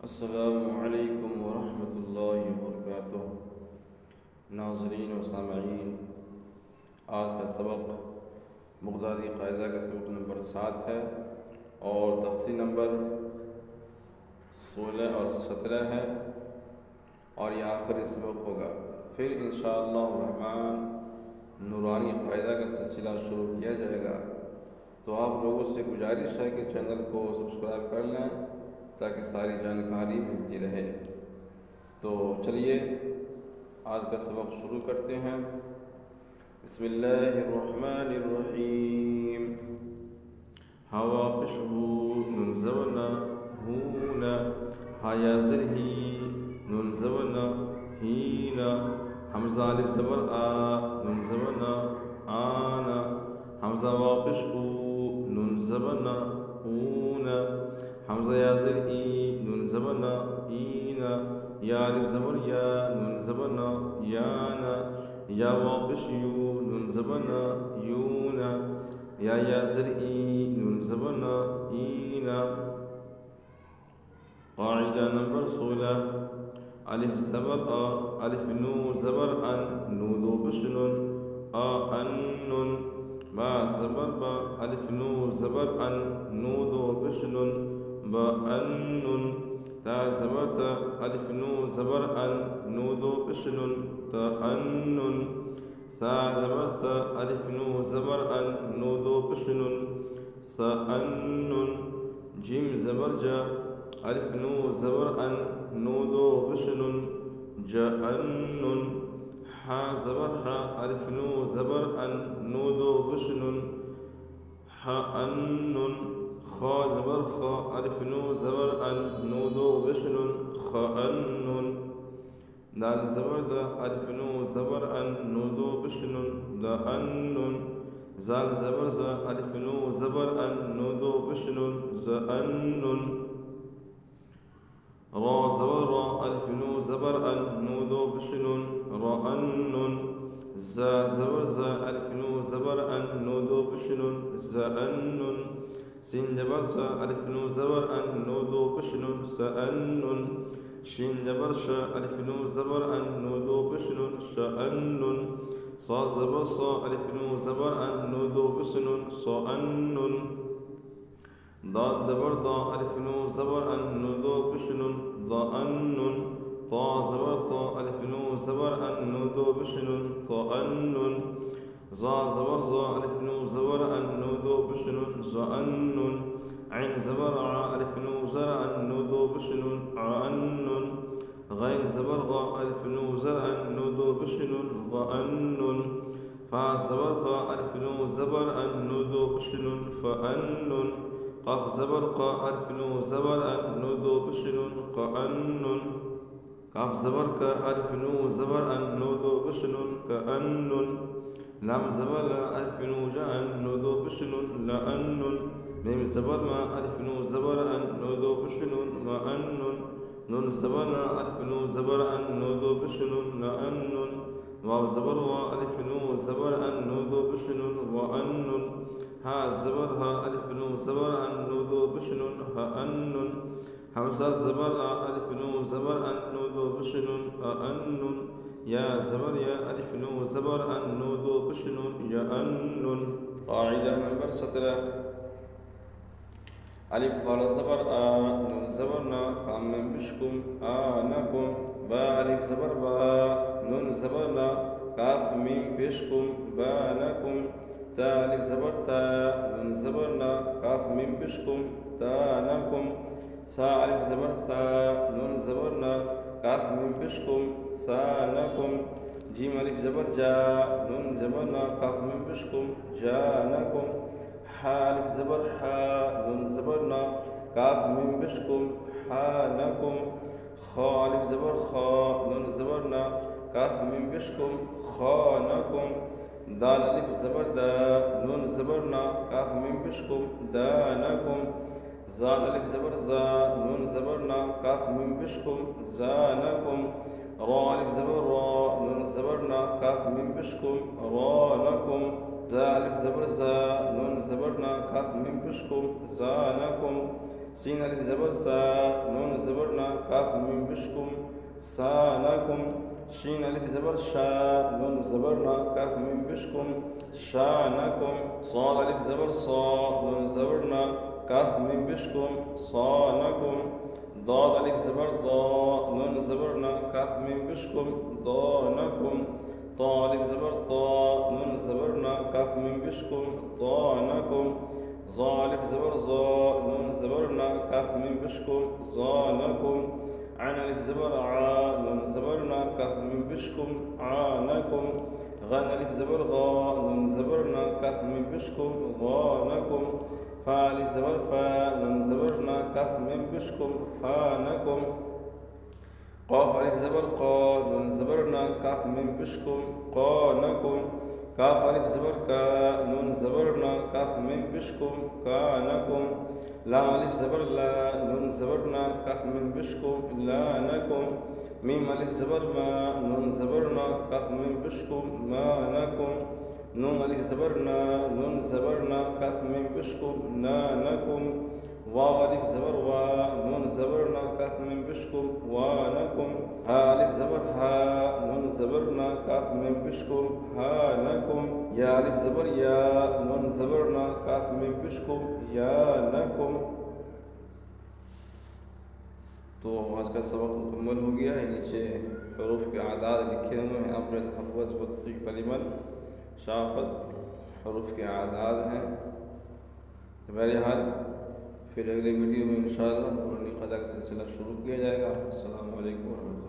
अस्सलामुअलैकुम वरहमतुल्लाहि वबरकातुहू। नाज़रीन व सामईन, आज का सबक मुक़दारी क़ाइदा का सबक नंबर 7 है और तफ़सील नंबर 16 और 17 है और यह आखिरी सबक होगा। फिर इंशाअल्लाह रहमान नूरानी क़ाइदा का सिलसिला शुरू किया जाएगा। तो आप लोगों से गुजारिश है कि चैनल को सब्सक्राइब कर लें ताकि सारी जानकारी मिलती रहे। तो चलिए आज का सबक शुरू करते हैं। बिस्मिल्लाहिर्रहमानिर्रहीम। हवा पिशहू नुन ज़बना हूना हाया ज़रही नुन ज़बना हीना हमज़ा अलिफ ज़बर आ नुन ज़बना आना हमज़ा वापिश ऊ नुन ज़बना ऊना हमज़ा या ज़र ई नुन ज़बना ईना या अलिफ ज़बर या नुन ज़बना याना या वापिश यू नुन ज़बना यूना या ज़र ई नुन ज़बना ईना। क़ाइदा नंबर 16। अलिफ ज़बर अ अलिफ नू ज़बर अन नू दो पेश नुन अ अन नुन बा ज़बर बा अलिफ नू ज़बर अन नू दो पेश नुन ब अन नुन ता ज़बर ता अलिफ नू ज़बर अन नू दो पेश नुन त अन नुन सा ज़बर सा अलिफ नू ज़बर अन नू दो पेश नुन स अन नुन जिम ज़बर जा अलिफ नू ज़बर अन नू दो पेश नुन ज अन नुन हा ज़बर हा अलिफ नू ज़बर अन नू दो पेश नुन ह अन नुन खा ज़बर खा अलिफ नू ज़बर अन नू दो पेश नुन ख अन नुन दाल ज़बर दा अलिफ नू ज़बर अन नू दो पेश नुन द अन नुन ज़ाल ज़बर ज़ा अलिफ नू ज़बर अन नू दो पेश नुन ज़ अन नुन रा ज़बर रा अलिफ नू ज़बर अन नू दो पेश नुन र अन नुन ज़ा ज़बर ज़ा अलिफ नू ज़बर अन नू दो पेश नुन ज़ अन नुन सिन ज़बर सा अलिफ नू ज़बर अन नू दो पेश नुन स अन नुन शिन ज़बर शा अलिफ नू ज़बर अन नू दो पेश नुन श अन नुन सा ज़बर सा अलिफ नू ज़बर अन नू दो पेश नुन स अन नुन दाल ज़बर दा अलिफ नू ज़बर अन नू दो पेश नुन द अन नुन ता ज़बर ता अलिफ नू ज़बर अन नू दो पेश नुन त अन नुन ज़ा ज़बर ज़ा अलिफ नू ज़बर अन नू दो पेश नुन ज़ अन नुन ऐन ज़बर आ अलिफ नू ज़र अन नू दो पेश नुन अ अन नुन गैन ज़बर गा अलिफ नू ज़र अन नू दो पेश नुन ग अन नुन फा ज़बर फ़ा अलिफ नू ज़बर अन नू दो पेश नुन फ अन नुन क़ाफ ज़बर क़ा अलिफ नू ज़बर अन नू दो पेश नुन क़ अन नुन काफ ज़बर का अलिफ नू ज़बर अन नू दो पेश नुन क अन नुन लाम ज़बर ला अलिफ नू ज अन नू दो पेश नुन ल अन नुन मीम ज़बर मा अलिफ नू ज़बर अन नू दो पेश नुन म अन नुन नून ज़बर ना अलिफ नू ज़बर अन नू दो पेश नुन ल अन नुन वाव ज़बर वा अलिफ नू ज़बर अन नू दो पेश नुन व अन नुन हा ज़बर हा अलिफ नू ज़बर अन नू दो पेश नुन ह अन नुन हमज़ा ज़बर आ अलिफ नू ज़बर अन नू दो पेश नुन अ अन नुन या ज़बर या अलिफ नू ज़बर अन नू दो पेश नुन य अन नुन। क़ाइदा नंबर 17। अलिफ क़ाल ज़बर आ नून ज़बर ना काम में बिशकुम आनकुम बा अलिफ ज़बर बा नून ज़बर ना काफ मीम बिशकुम बानकुम ता अलिफ ज़बर ता नून ज़बर ना काफ मीम बिशकुम तानकुम सा अलिफ ज़बर सा नून ज़बर ना काफ मीम बिशकुम सानकुम जीम अलिफ ज़बर जा नून ज़बर ना काफ मीम बिशकुम जानकुम हा अलिफ ज़बर हा नून ज़बर ना काफ मीम बिशकुम हानकुम खा अलिफ ज़बर खा नून ज़बर ना काफ मीम बिशकुम खानकुम दाल अलिफ ज़बर दा नून ज़बर ना काफ मीम बिशकुम दानकुम ज़ाल अलिफ ज़बर ज़ा नून ज़बर ना काफ मीम बिशकुम ज़ानकुम रा अलिफ ज़बर रा नून ज़बर ना काफ मीम बिशकुम रानकुम ज़ा अलिफ ज़बर ज़ा नून ज़बर ना काफ मीम बिशकुम ज़ानकुम सीन अलिफ ज़बर सा नून ज़बर ना काफ मीम बिशकुम सानकुम। शीन अलिफ ज़बर शा नून ज़बर ना काफ मीम बिशकुम शानकुम। साद अलिफ ज़बर सा नून ज़बर ना काफ मीम बिशकुम सानकुम। दाद अलिफ ज़बर दा नून ज़बर ना काफ मीम बिशकुम दानकुम। ता अलिफ ज़बर ता नून ज़बर ना काफ मीम बिशकुम दानकुम। ज़ा अलिफ ज़बर ज़ा नून ज़बर ना काफ मीम बिशकुम ज़ानकुम। عن ألف زبر ع نون زبرنا كاف من بشكم عانكم. غان ألف زبر غا نون زبرنا كاف من بشكم غانكم. فا ألف زبر فا نون زبرنا كاف من بشكم فانكم. قاف ألف زبر قا نون زبرنا كاف من بشكم قانكم. كاف ألف زبر كا نون زبرنا كاف من بشكم كانكم. لام ألف زبر لا نون زبرنا كاف من بشكم لانكم. ميم ألف زبر ما نون زبرنا كاف من بشكم مانكم. نون ألف زبرنا نون زبرنا كاف من بشكم نانكم. واو ألف زبر وا نون زبرنا كاف من بشكم وانكم. ها ألف زبر ها نون زبرنا كاف من بشكم هانكم. يا ألف زبر يا نون زبرنا كاف من بشكم يانكم. तो आज का सबक मुकम्मल हो गया है। नीचे हरूफ के आदाद लिखे हुए हैं। अब्रद हफ़्ज़ बत्ती कलिमत शाफ़त हरूफ के आदाद हैं। बहरहाल फिर अगले वीडियो में इंशाअल्लाह नूरानी क़दा का सिलसिला शुरू किया जाएगा। अस्सलामु अलैकुम।